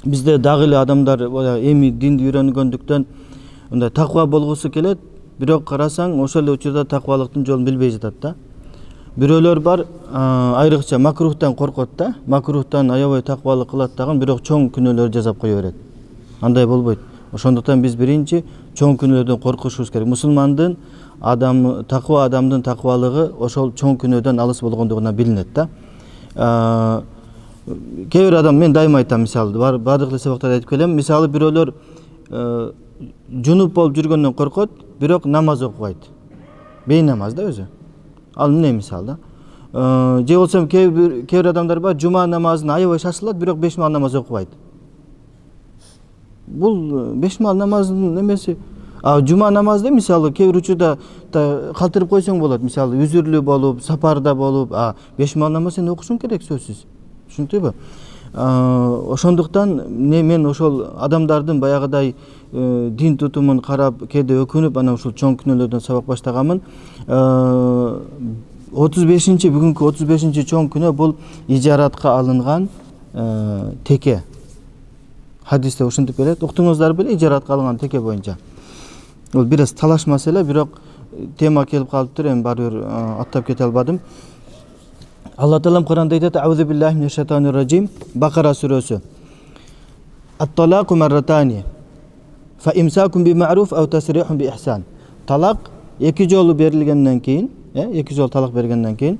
бизде дагы эле адамдар эми динди үйрөнгөндүктөн мындай таква болгусу келет, бирок карасаң ошол эле учурда таквалыктын жолун билбей жатат да. Бирөөлөр бар, айрыкча макрухтан коркот да, макрухтан аябай таквалык кылат дагы, бирок чоң күнөөлөр жасап кое берет. Андай болбойт. Ошондуктан биз биринчи чоң күнөөдөн коркушубуз керек. Мусулмандын таква адамдын таквалыгы ошол чоң күнөөдөн алыс болгондугуна билинет да. Кээ бир адам, мен дайыма айтам, мисалы баардык эле сабактарда айтып келем, мисалы бирөөлөр жунуп болуп жүргөндөн коркот, бирок намаз окубайт. Бейнамаз да өзү. Ал эмне мисалы да. Же болсо кээ бир адамдар бар, жума намазына аябай шашылат, бирок 5 маал намаз окубайт. Бул 5 маал намаздын эмеси. Жума намазды мисалы кээ бир учурда калтырып койсоң болот, мисалы үзүрлүү болуп, сапарда болуп, 5 маал намаз сен окушуң керек сөзсүз. Түшүндүңбү? Ошондуктан мен ошол адамдардын баягыдай дин тутумун карап, кээде өкүнүп, анан ушул чоң күнөөлөрдөн сабак баштаганмын. 35-бүгүнкү 35-чи чоң күнөө бул ижаратка алынган теке. Хадисте ушинтип келет. Уктуңуздар беле ижаратка алынган теке боюнча. Бул бир аз талаш маселе, бирок тема келип калыптыр, эми баары бир аттап кете албадым. Алла Таалам Куранда айтат: "Аузу биллахи минеш шайтанир раджим", Бакара сүрөсү. "Ат-талаку марратани, фа имсакун би ма'руф ау тасрихун би ихсан". Талак эки жолу берилгенден кийин, эки жолу талак бергенден кийин,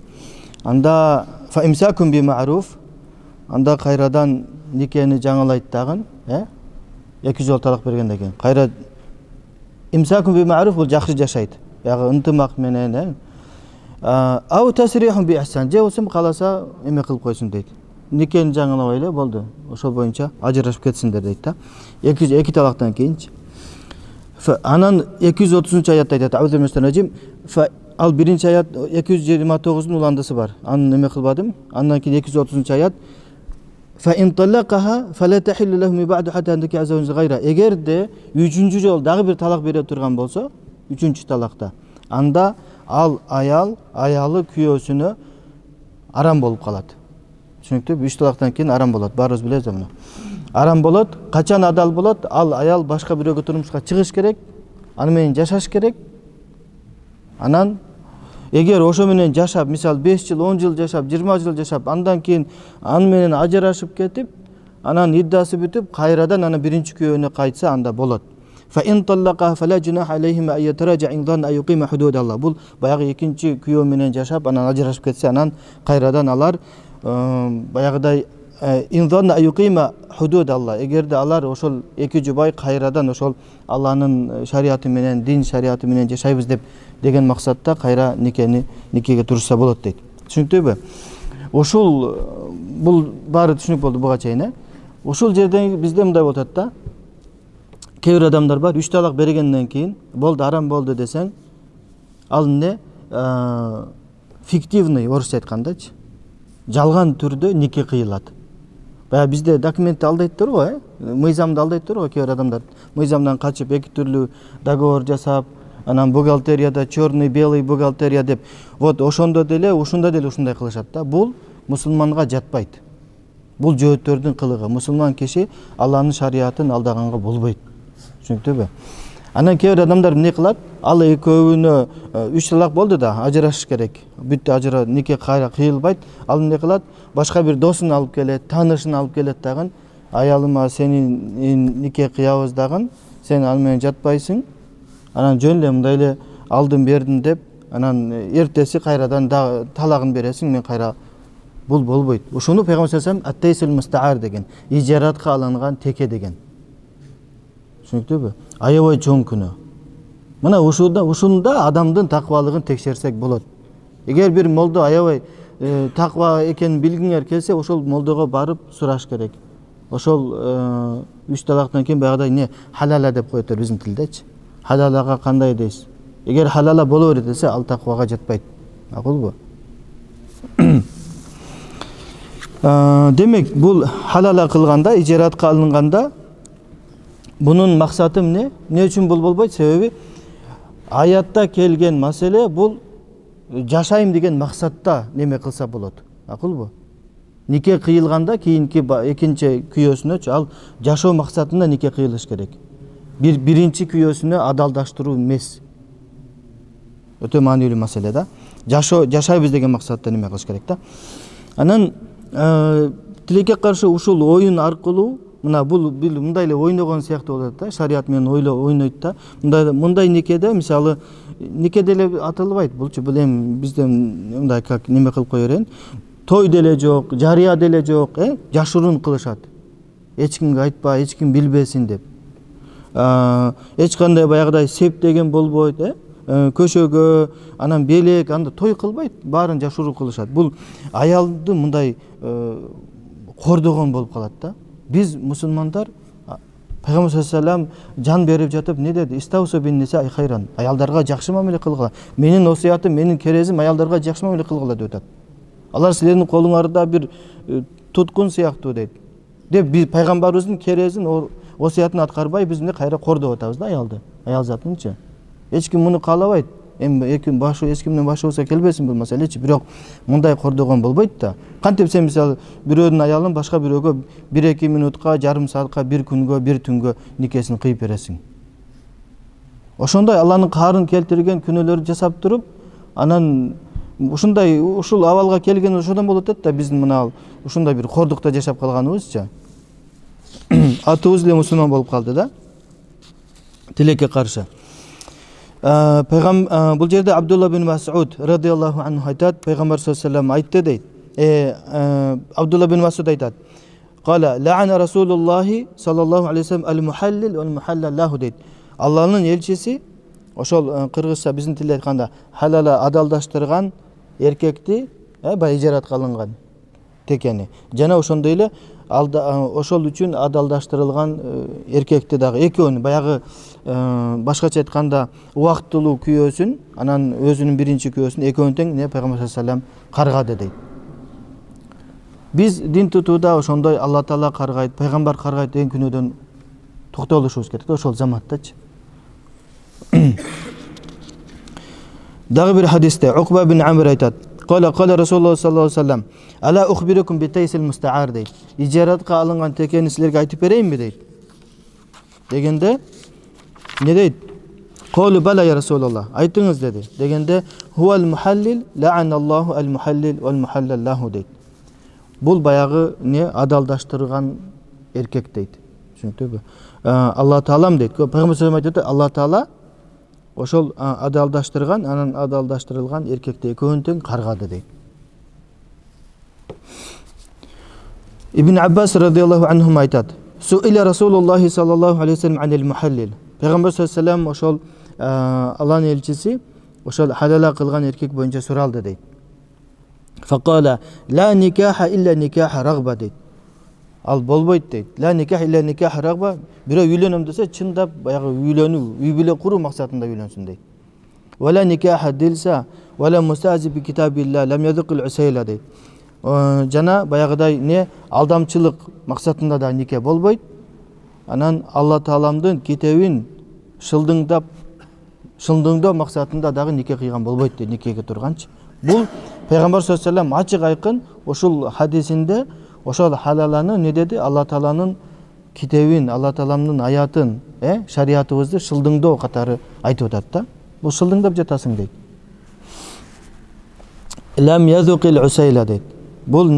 анда фа имсакун би ма'руф, анда кайрадан никени жаңылайт дагы, эки жолу талак бергенден кийин. Кайра имсакун би ма'руф бул жакшы жашайт. Ягы ынтымак менен, ау тасрихун би ихсан, же болсо каласа эме кылып койсун дейт. Никени жаңылабай эле болду. Ошол боюнча ажырашып кетсиндер дейт да. Эки талактан кийинчи. Анан 230-чу аятта айтат: "Аузу минеш раджим". Ал биринчи аят 229-дун уландысы бар. Аны эме кылбадым. Андан кийин 230-чу аят: "Фа ин талакаха фала тахилlu лаху ми ба'ду хатта андика азавж гайра". Эгерде 3-чү жол дагы бир талак бере турган болсо, 3-чү талакта, анда ал аялы күйөөсүнө арам болуп калат. Түшүнүктүбү? 3 талактан кийин арам болот. Баарыбыз билебиз муну. Арам болот. Качан адал болот? Ал аял башка бирөөгө турмушка чыгыш керек, аны менен жашаш керек. Анан эгер ошо менен жашап, мисалы 5 жыл, 10 жыл жашап, 20 жыл жашап, андан кийин аны менен ажырашып кетип, анан иддасы бүтүп, кайрадан аны биринчи күйөөнө кайтса, анда болот. Fa in talaqaha fala junaha alayhima ay yataraja in dhanna ay yuqima hududallah. Бул баягы экинчи күйөө менен жашап, анан ажырашып кетсе, анан кайрадан алар баягыдай in dhanna ay yuqima hududallah. Эгерде алар ошол эки жубай кайрадан ошол Алланын шариаты менен, дин шариаты менен жашайбыз деген максатта кайра никеге турушса болот дейт. Түшүнүктүбү? Ошол бул баары түшүнүк болду буга чейин, Ошол жерден бизде мындай болот да. Кээ бир адамдар бар, 3 талак бергенден кийин болду, арам болду десең, ал эмне? Фиктивный, орусча айткандачы, жалган түрдө нике кыйылат. Бая бизде документти алдайттыр го, мыйзамды алдайттыр го кээ бир адамдар. Мыйзамдан качып эки түрлүү договор жасап, анан бухгалтерияда черный, белый бухгалтерия деп, вот ошондо деле, ушундай кылышат да. Бул мусулманга жатпайт. Бул жөөттөрдүн кылыгы. Мусулман киши Алланын шариатын алдаганга болбойт. Түшүнүктүбү? Анан кээ бир адамдар эмне кылат? Ал экөөнө 3 талак болду да, ажырашыш керек. Бүтү нике кайра кыйылбайт. Ал эмне кылат? Башка бир досун алып келет, таанышын алып келет дагы. Аялыма сени нике кыябыз дагы, сен ал менен жатпайсың. Анан жөн эле мындай эле алдым бердим деп, анан эртеси кайрадан талагын бересиң, мен кайра. Бул болбойт. Ушуну Пейгамбар саллаллаху алейхи ва саллям ат-тайсил мустаар деген, ижаратка алынган теке деген. Түшүнүктүбү? Аябай чоң күнөө. Мына ушунда адамдын таквалыгын текшерсек болот. Эгер бир молдо аябай таква экенин билгиңер келсе, ошол молдого барып сураш керек. Ошол 3 талактан кийин баягыдай не халала деп коет биздин тилдечи. Халалага кандай дейсиз? Эгер халала боло берет десе, ал таквага жатпайт. Макулбу? Демек, бул халала кылганда, ижаратка алынганда, бунун максаты эмне? Эмне үчүн бул болбойт? Себеби аятта келген маселе бул жашайм деген максатта неме кылса болот. Акылбы? нике кыйылганда кийинки экинчи күйөөсүнөчү ал жашоо максатында нике кыйылыш керек. Биринчи күйөөсүнө адалдаштыруу эмес. Өтө маанилүү маселе да. Жашайбыз деген максатта неме кылыш керек да. Анан тилекке каршы ушул оюн аркылуу мына бул мындай эле ойногон сыяктуу болот да. Шарият менен ойнойт да. Мындай никеде мисалы нике деле аталбайт. Бул эми бизде мындай как неме кылып кое берейин. Той деле жок, жарыя деле жок, жашыруун кылышат. Эч кимге айтпа, эч ким билбесин деп. Эч кандай баягыдай сеп деген болбойт, көшөгө, анан белек, анда той кылбайт, баарын жашыруу кылышат. Бул аялды мындай кордогон болуп калат да. Биз мусулмандар Пайгамбар саллаллаху алейхи вассалам жан берип жатып не деди? Истаусу бин ниса хайран. Аялдарга жакшы мамиле кылгыла. Менин осуятым, менин керезим аялдарга жакшы мамиле кылгыла деп атат. Алар силердин колуңарда бир туткун сыяктуу дейт. Деп биз пайгамбарыбыздын керезин, осуятын аткарбай биз эмне кайра кордоп атабыз да аялды. Аял затынчы. Эч ким муну каалабайт. Эми эч кимдин башы болсо келбесин бул маселечи, бирок мындай кордогон болбойт да. Кантип сен мисалы бирөөнүн аялын башка бирөөгө 1-2 минутка, жарым саатка, 1 күнгө, 1 түнгө никесин кыйып бересиң. Ошондой Алланын каарын келтирген күнөөлөрдү жасап туруп, анан ушул абалга келген ошодон болот да биздин мына ушундай бир кордукта жашап калганыбызчы. Атыбыз эле мусулман болуп калды да. Тилекке каршы. Бул жерде Абдулла бин Мас'уд радиаллаху анху айтат, Пайгамбар саллаллаху алейхи вассалам айтты дейт. Абдулла бин Мас'уд айтат. Кала ла'ана Расулуллахи саллаллаху алейхи вассалам ал-мухаллил вал-мухаллал лаху дейт. Алланын элчиси ошол кыргызча биздин тилде айтканда халала адалдаштырган эркекти баягы ижаратка алынган текени. Жана ошондой эле ошол үчүн адалдаштырылган эркекти дагы экөөнү баягы башкача айтканда убактылуу күйөөсүн, анан өзүнүн биринчи күйөөсүн экөөнү тең Пайгамбар саллаллаху алейхи вассалам каргады дейт. Биз дин тутууда ошондой Алла Таала каргайт, пайгамбар каргайт деген күнөөдөн токтолушубуз керек да ошол заматтачы. Дагы бир хадисте Уқба бин Амр айтат. Кала Расулуллах саллаллаху алейхи вассалам: "Ала ухбирукум би тайсил мустаар" дейт. Ижаратка алынган текени силерге айтып берейинби дейт. Дегенде не дейт? Калу бала я Расулуллах. Айтыңыз деди. Дегенде хуал мухаллил ла'аналлаху ал мухаллил вал мухаллал лаху дейт. Бул баягы адалдаштырган эркек дейт. Түшүнүктүбү? Алла Таалам дейт. Пайгамбар саллаллаху алейхи вассалам айтат, Алла Таала ошол адалдаштырган, анан адалдаштырылган эркекти экөөнү тең каргады дейт. Ибн Аббас радиаллаху анху айтат: "Суиля Расулуллахи саллаллаху алейхи вассалам анил мухаллил." Пайгамбар саллаллаху алейхи вассалам ошол Алланын элчиси ошол халала кылган эркек боюнча суралды дейт. Факала: "Ла никаха илля никаха рагба" дейт. Ал болбойт дейт. Ла никах илля никаха рагба. Бирөө үйлөнөм десе чындап баягы үйлөнүү, үй бүлө куруу максатында үйлөнсүн дейт. Вала никаха дилса вала мустази би китабилла лам ядукил усайла дейт. Жана баягыдай алдамчылык максатында да нике болбойт. Анан Алла Тааламдын китебин шылдыңдоо максатында дагы нике кыйган болбойт дейт, никеге турганчы. Бул Пайгамбар саллаллаху алейхи вассалам ачык айкын ошол хадисинде ошол халаланы не деди? Алла Тааланын китебин, Алла Тааламдын аятын, шариятыбызды шылдыңдоо катары айтып атат да. Бул шылдыңдап жатасың дейт. Лам язукил усайла дейт. Бул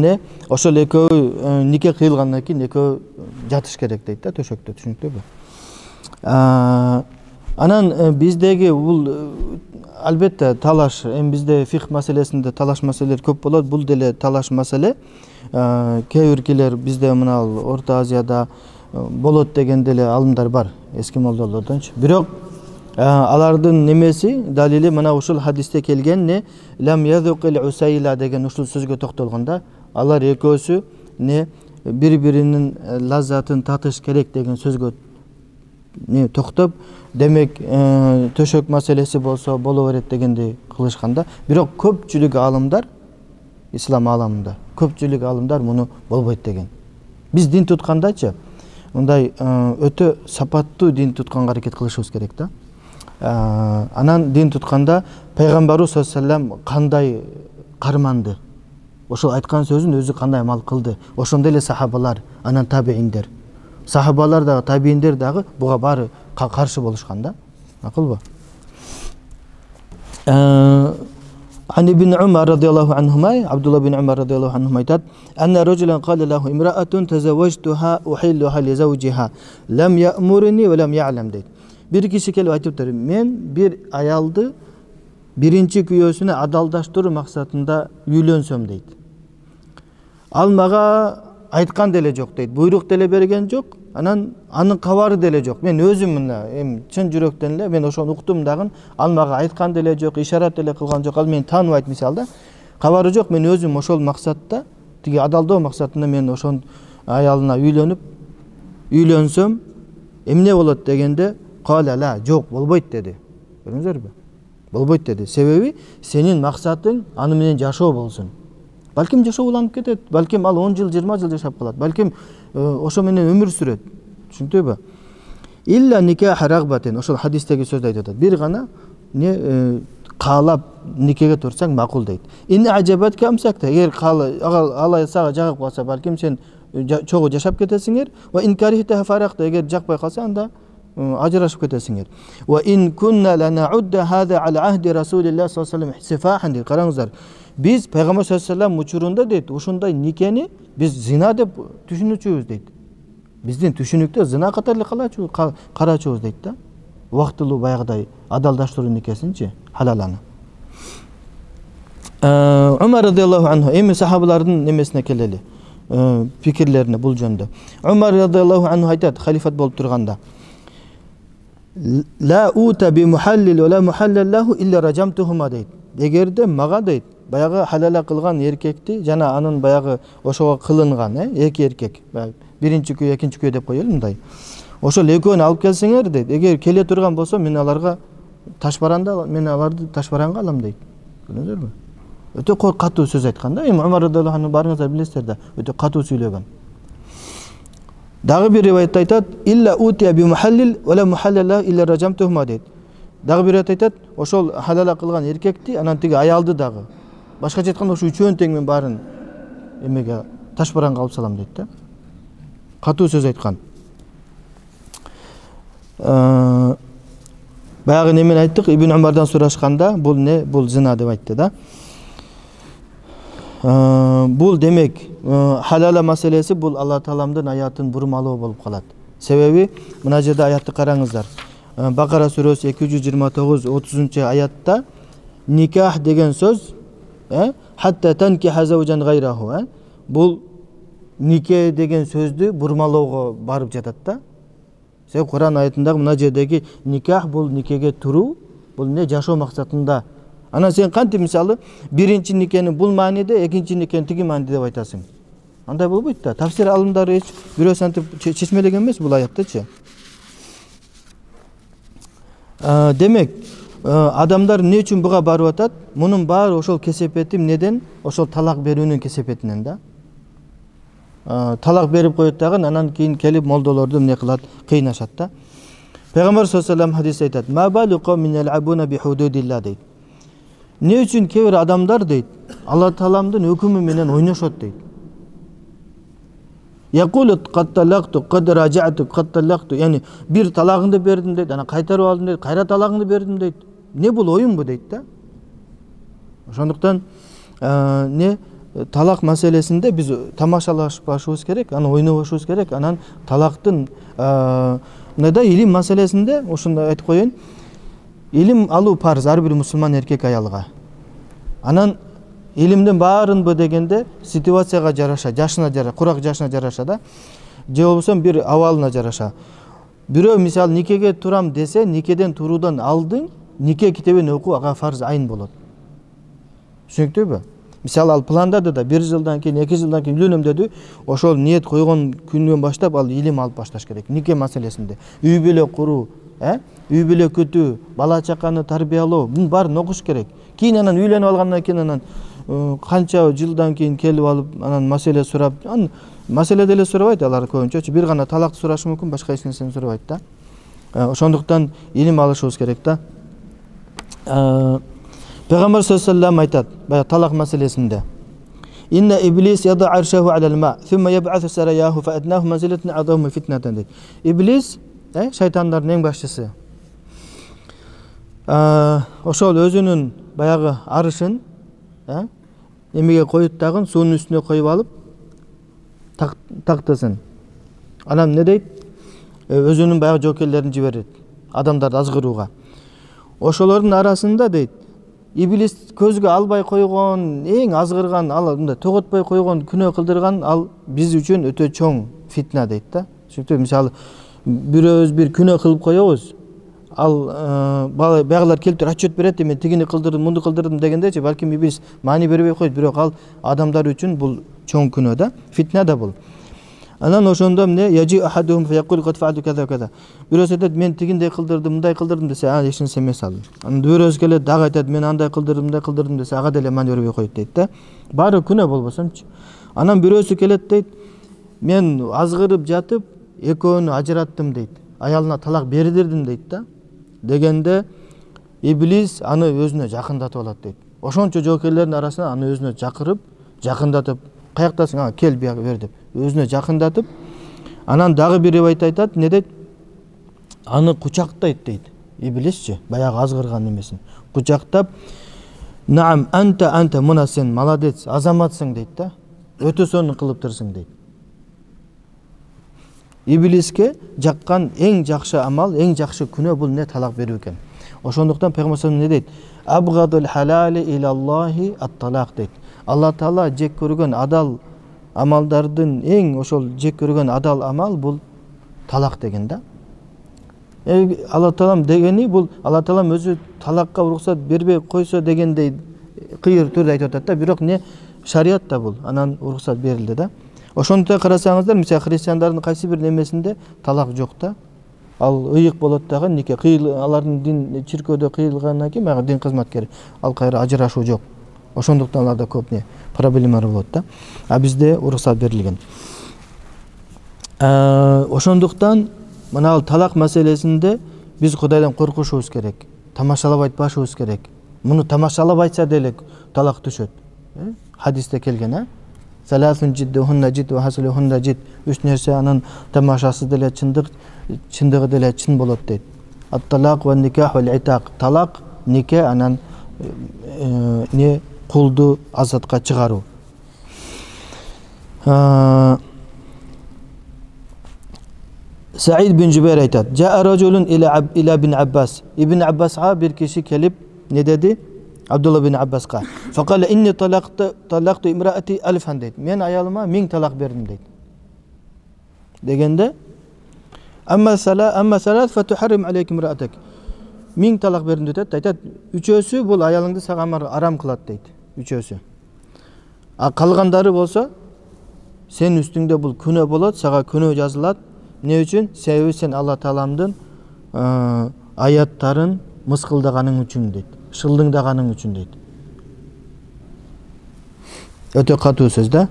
ошол экөө нике кыйылгандан кийин экөө жатыш керек дейт да төшөктө, түшүнүктүбү? Анан биздеги бул албетте талаш, эми бизде фих маселесинде талаш маселелер көп болот. Бул деле талаш маселе. Кээ биркилер бизде мына Орто Азияда болот деген деле алымдар бар, эски молдолордончу. Бирок алардын немеси, далили мына ушул хадисте келген лам язукил усайла деген ушул сөзгө токтолгонда, алар экөөсү бири-биринин лаззатын татыш керек деген сөзгө токтоп, демек төшөк маселеси болсо боло берет дегенди кылышканда, бирок көпчүлүк алымдар, ислам аламында көпчүлүк алымдар муну болбойт деген. Биз дин туткандачы мындай өтө сапаттуу дин тутканга аракет кылышыбыз керек да. Анан дин тутканда Пайгамбарыбыз саллаллаху алейхи вассалам кандай карманды, Ошол айткан сөзүн өзү кандай амал кылды. Ошондой эле сахабалар, анан табииндер. Сахабалар дагы, табииндер дагы буга баары каршы болушкан да. Макулбу? عن ابن عمر رضي الله عنهما عبد الله بن عمر رضي الله عنهما aytat أن رجلا قال له امرأة تزوجتها أحلها لزوجها لم يأمرني ولم يعلم deydi. Bir kişi kelip aytıptır, men bir ayaldı birinci kүйөөсүнө adaldaштыруу maksatında үйлөнсөм дейт. Ал мага айткан деле жок дейт, буйрук деле берген жок, анан анын кабары деле жок. Мен өзүм мына чын жүрөктөн эле мен ошону уктум дагы, ал мага айткан деле жок, ишарат деле кылган жок, ал мени тааныбайт мисалда. Кабары жок, мен өзүм ошол максатта, тиги адалдоо максатында мен ошон аялына үйлөнсөм, эмне болот дегенде, кала ла, жок, болбойт деди. Көрдүңүзөрбү? Болбойт деди. Себеби сенин максатың аны менен жашоо болсун. Балким жашоо уланып кетет, балким ал 10 жыл, 20 жыл жашап калат, балким ошо менен өмүр сүрөт. Түшүндүңүзбү? Илля никах рагбатен, ошол хадистеги сөздү айтып атат. Бир гана не каалап никеге турсаң макул дейт. Ин ажабат камсакта, эгер алай сага жагып калса, балким сен чогуу жашап кетесиңер. Ва ин карихта фаракта, эгер жакпай калса, анда ажырашып кетесиңер. Ва ин кунна ланаудда хада ала ахди расулилlah sallallahu aleyhi ve sellem сифахан дейт. Караңыздар, biz Peygamber sallallahu aleyhi ve sellem учурунда дейт, ушундай никени биз зина деп түшүнүчүбүз дейт. Биздин түшүнүктө зина катарлы карачубуз дейт да. Убактылуу баягыдай адалдаштыруу никесинчи халаланы. Умар радиаллаху анху, эми сахабалардын немесине келели, пикирлерине бул жөндө. Умар радиаллаху анху айтат, халифат болуп турганда, ла ута би мухаллил ва ла мухаллал лаху илля рajamtuhuma дейт. Эгерде мага дейт, баягы халала кылган эркекти жана анын баягы ошого кылынган, эки эркек, биринчи күйөө, экинчи күйөө деп коелу мындай. Ошол экөөнү алып келсеңер дейт, эгер келе турган болсо мен аларды ташбаранга алам дейт. Көрдүңүзбү? Өтө катуу сөз айткан да. Эми Умар радиаллаху анху барыңыздар билесиздер да, өтө катуу сүйлөгөн. Дагы бир риваятта айтат, илля утия би мухаллил ва ла мухаллала илля рajamtuhuma дейт. Дагы бир айтат, ошол халала кылган эркекти, анан тиги аялды дагы. Башкача айтканда ошо үчөөнү тең мен баарын эмеге ташбаранга алып салам дейт да. Катуу сөз айткан. Баягы немен айттык, Ибн Умардан сурашканда, бул не? Бул зина деп айтты да. Бул демек халала маселеси бул Алла Тааламдын аятын бурмалоо болуп калат. Себеби мына жерде аятты караңыздар. Бакара сүрөсү 229-30 аятта никах деген сөз, хатта танкиха завжан гайраху, бул нике деген сөздү бурмалоого барып жатат да. Себеби Куран аятындагы мына жердеги никах бул никеге туруу, бул не жашоо максатында. Анан сен кантип мисалы биринчи никени бул мааниде, экинчи никени тиги мааниде деп айтасың. Андай болбойт да. Тафсир алымдары эч бирөө сантип чечмелеген эмес бул аяттычы. Демек, адамдар не үчүн буга барып атат? Мунун баары ошол кесепети эмнеден? Ошол талак берүүнүн кесепетинен да. Талак берип коет дагы, анан кийин келип молдолорду эмне кылат? Кыйнашат да. Пейгамбер саллаллаху алейхи ва саллям хадисте айтат: "Ма балу кавмин ял'абуна би худудилlah" дейт. Не үчүн кээ бир адамдар дейт, Алла Тааламдын өкүмү менен ойношот дейт. Якулут катталакту, кад ражату, катталакту, яни бир талагыңды бердим дейт, анан кайтарып алдым дейт, кайра талагыңды бердим дейт. Не бул оюн бу дейт да. Ошондуктан не талак маселесинде биз тамашалашпашыбыз керек, аны ойнобошубуз керек. Анан талактын мындай илим маселесинде ошондой айтып коеюн. Илим алуу парз ар бир мусулман эркек аялга. Анан илимдин баарынбы дегенде ситуацияга жараша, жашына жараша, курак жашына жараша да. Же болбосо бир абалына жараша. Бирөө мисалы никеге турам десе, никеден туруудан алдын нике китебин окуу ага фарз айын болот. Түшүнүктүүбү? Мисалы ал пландады да 1 жылдан кийин, 2 жылдан кийин үйлөнөм деди. Ошол ниет койгон күндөн баштап ал илим алып башташ керек. Нике маселесинде. Үй бүлө куруу, үй бүлө күтүү, бала чаканы тарбиялоо, бунун баарын окуш керек. Кийин анан үйлөнүп алгандан кийин анан канча жылдан кийин келип алып, анан маселе сурап, маселе деле сурабайт алар көбүнчөчү. Бир гана талакты сурашы мүмкүн, башка эч нерсени сурабайт да. Ошондуктан илим алышыбыз керек да. Peygamber sallallahu aleyhi ve sellem aytat, talak meselesinde. İnne iblis yada arşahu alel ma, thumma yeb'athu sarayahu fa adnahu manzilatin a'zamu fitneten deydi. İblis, şeytanların en başçısı. Oşol özünün bayağı arışın emege koyup dagın suunun üstüne koyup alıp taktısın. Anam ne deydi? Özünün bayağı jokerlerini jiberit. Adamдар azgırууга. Ошолордун арасында дейт, İblis көзгө албай койгон, эң азгырган, ал мындай тоготпой койгон, күнөө кылдырган ал биз үчүн өтө чоң фитна дейт да. Çünkü мисалы бирөөбүз бир күнөө кылып коебуз. Ал багылар келип туруп отчет берет, мен тигини кылдырдым, мунду кылдырдым дегендечи, балким İblis маани бербей койт, бирок ал адамдар үчүн бул чоң күнөө да, фитна да бул. Анан ошондо эмне яжи ахадум фаякул кад фаалду каза каза. Бирөөсү айтат мен тигиндей кылдырдым, мындай кылдырдым десе, эч нерсе эмес ал. Анан бирөөсү келет дагы айтат мен андай кылдырдым, мындай кылдырдым десе, ага деле маани бербей койт дейт да. Баары күнөө болбосомчу. Анан бирөөсү келет дейт, мен азгырып жатып экөөнү ажыраттым дейт. Аялына талак бердирдим дейт да. Дегенде İblis аны өзүнө жакындатып алат дейт. Ошончо жоокерлердин арасынан аны өзүнө чакырып, жакындатып, каяктасың, кел бияга бер деп өзүнө жакындатып, анан дагы бир ривайет айтат, не дейт? Аны кучактайт дейт. İblisчи, баягы азгырган немесин кучактап, "Наам, анта, мына сен молодец, азаматсың" дейт да. Өтө сонун кылыптырсың дейт. İblisке жаккан эң жакшы амал, эң жакшы күнөө бул не талак берүү экен. Ошондуктан Пейгамбар не дейт? Абгадул халали илаллахи ат-талак дейт. Алла Таала жек көргөн адал амалдардын эң ошол жек көргөн адал амал бул талак деген да. Алла Таалам дегени бул Алла Таалам өзү талакка уруксат бербей койсо дегендей кыйыр түрдө айтып атат да, бирок не шариатта бул анан уруксат берилди да. Ошондой карасаңыздар, мисалы христиандардын кайсы бир немесинде талак жок да. Ал ыйык болот дагы нике алардын дин чиркөөдө кыйылгандан кийин мага дин кызматкери ал кайра ажырашуу жок. Ошондуктан аларда көп не проблемалар болот да. А бизде уруксат берилген. Ошондуктан мына талак маселесинде биз Кудайдан коркушубуз керек. Тамашалап айтпашыбыз керек. Муну тамашалап айтса деле талак түшөт. Хадисте келген, Саласын жиддухунна жид ва хасулухунна жид. Үч нерсе анын тамашасы деле чындык, чындыгы деле чын болот дейт. Ат-талак ва никах вал итак. Талак, нике анан не кулду азатка чыгаруу. Саид бин Жубайр айтат: "Жаа ражулун ила бин Аббас." Ибн Аббасга бир киши келип не деди? Абдулла бин Аббаска. Факала инни талакту имраати алфан дейт. Мен аялыма 1000 талак бердим дейт. Дегенде амма салат фатухаррим алейким имраатак. 1000 талак бердим дейт. Айтат, үчөөсү бул аялыңды сага арам кылат дейт. Үчөөсү. А калгандары болсо сен үстүңдө бул күнөө болот, сага күнөө жазылат. Ne үчүн? Себеби сен Алла Тааламдын аяттарын мыскылдаганың үчүн дейт. Шылдыңдаганың үчүн дейт. Өтө катуу сөз да.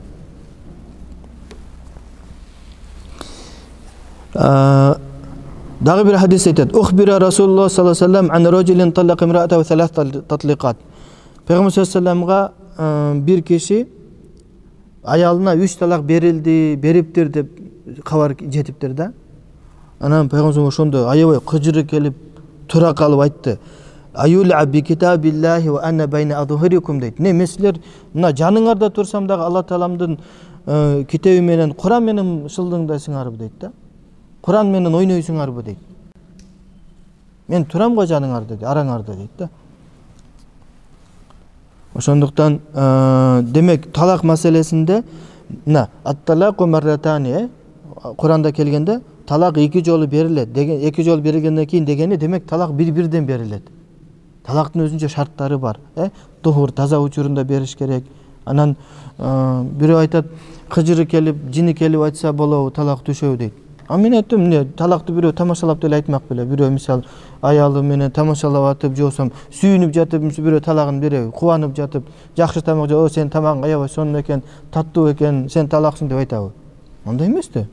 Дагы бир хадис айтат. Ухбира Расулуллах саллаллаху алейхи ва саллям ан раджулин талака имраатаху салас татлиқат. Пейгамбар саллаллаху алейхи ва салламга бир киши аялына 3 талак берилди, бериптир деп кабар жетиптир да. Анан Пейгамбар ошондо аябай кыжыры келип тура калып айтты. Аюла би китабиллахи ва анна байна адхурикум дейт. Не месилер мына жаныңарда турсам дагы Алла Тааламдын китеби менен Куран менен шылдыңдайсыңарбы дейт да. Куран менен ойнойсуңарбы дейт. Мен турам го жаныңарда дейт, араңарда дейт да. Ошондуктан демек талак маселесинде мына ат-талаку марратани Куранда келгенде талак 2 жолу берилет. Деген 2 жолу берилгенден кийин дегени демек талак бир-бирден берилет. Талактын өзүнчө шарттары бар. Тухур таза учурунда бериш керек. Анан бирөө айтат, кыжыры келип, жини келип айтса болобу, талак түшөбү дейт. А мен айттым, эмне талакты бирөө тамашалап деле айтмак беле. Бирөө мисал аялы менен тамашалап атып, жосом сүйүнүп жатып, бирөө талагын береби, кубанып жатып, жакшы тамак жеп, "О, сен тамагың аябай сонун экен, таттуу экен, сен талаксың" деп айтабы? Андай эмес да.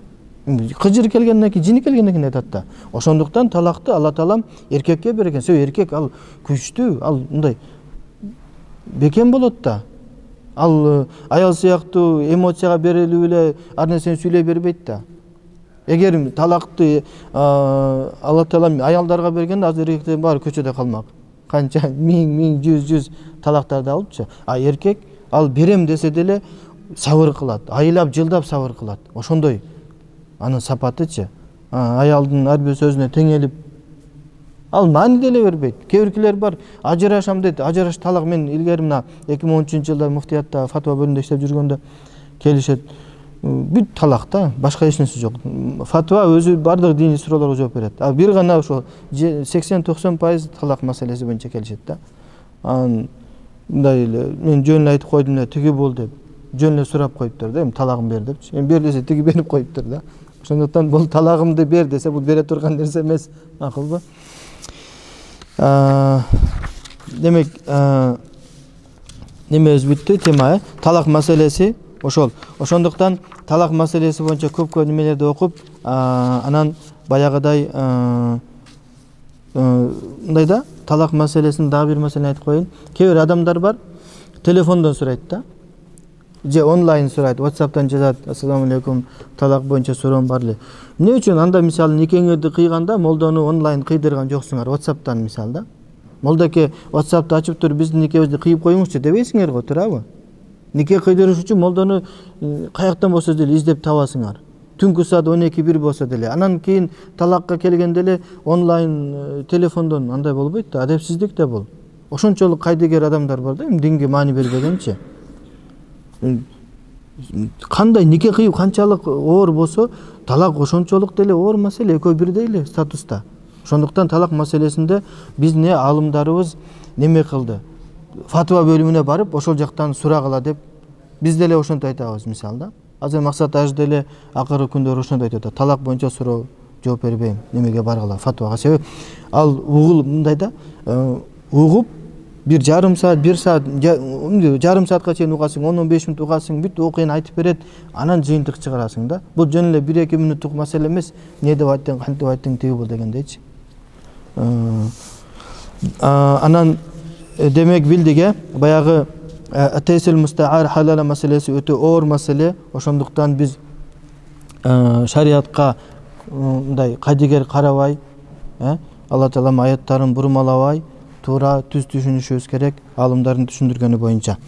Кыжыр келгенден кийин, жини келгенден кийин айтат да. Ошондуктан талакты Алла Таалам эркекке берген. Себеби эркек ал күчтүү, ал мындай бекем болот да. Ал аял сыяктуу эмоцияга берилип эле ар нерсени сүйлөй бербейт да. Эгер талакты Алла Таала аялдарга бергенде азыр эркектер баары көчөдө калмак. Канча миң жүз талактарды алыпчы. А эркек ал берем десе деле сабыр кылат, айлап жылдап сабыр кылат. Ошондой анын сапатычы. Аялдын ар бир сөзүнө теңелип ал маани деле бербейт. Кээ биркилер бар, ажырашам дейт. Ажыраш талак мен илгери мына 2013-жылда муфтиятта фатва бөлүмүндө иштеп жүргөндө келишет. Бүт талак да, башка эч нерсе жок. Фатва өзү бардык диний суроолорго жооп берет. А бир гана ошо 80-90% талак маселеси боюнча келишет да. Мындай эле мен жөн эле айтып койдум эле тиги бул деп. Жөн эле сурап коюптур да, эми талагын бер депчи. Эми бер десе тиги берип коюптур да. Ошондуктан бул талагымды бер десе бул бере турган нерсе эмес, макулбу? Демек немебиз бүттү, тема талак маселеси ошол. Ошондуктан талак маселеси боюнча көпкө немелерди окуп, анан баягыдай мындай да талак маселесин дагы бир маселени айтып коеюн. Кээ бир адамдар бар, телефондон сурайт да. Же онлайн сурайт, WhatsApp'тан жазат: "Ассаламу алейкум, талак боюнча суроом бар эле." Эмне үчүн анда мисалы никеңерди кыйганда молдону онлайн кыйдырган жоксуңар, WhatsApp'тан мисалы да? Молдоке WhatsApp'ты ачып туруп биздин никебизди кыйып коюңузчу дебейсиңер го, туурабы? Нике кыйдырыш үчүн молдону каяктан болсо деле издеп табасыңар. Түнкү саат 12-1 болсо деле. Анан кийин талакка келгенде эле онлайн телефондон андай болбойт да, адепсиздик да бул. Ошончолук кайдыгер адамдар бар да, динге маани бербегенчи. Кандай нике кыйып канчалык оор болсо, талак ошончолук деле оор маселе, экөө бирдей эле статуста. Ошондуктан талак маселесинде биздин алымдарыбыз неме кылды? Фатва бөлүмүнө барып, ошол жактан сурагыла деп биз деле ошентип айтабыз мисалы да. Азыр максат аж деле акыркы күндөр ошондой айтат. Талак боюнча суроо жооп бербейм. Немеге баргыла фатвага. Себеп ал угул мындай да, угуп bir жарым саат, 1 саат, жарым саатка чейин угасың, 10-15 мүнөт угасың, бүт окуяны айтып берет, анан жыйынтык чыгарасың да. Бул жөн эле 1-2 мүнөттүк маселе эмес. Не деп айттың, кантип айттың, тиги бул дегендейчи. Анан демек билдиге баягы атейсил мустаар халала маселеси өтө оор маселе. Ошондуктан биз шариатка мындай кайдыгер карабай, Алла Таала аяттарын бурмалабай, туура түз түшүнүшүбүз керек алымдардын түшүндүргөнү боюнча.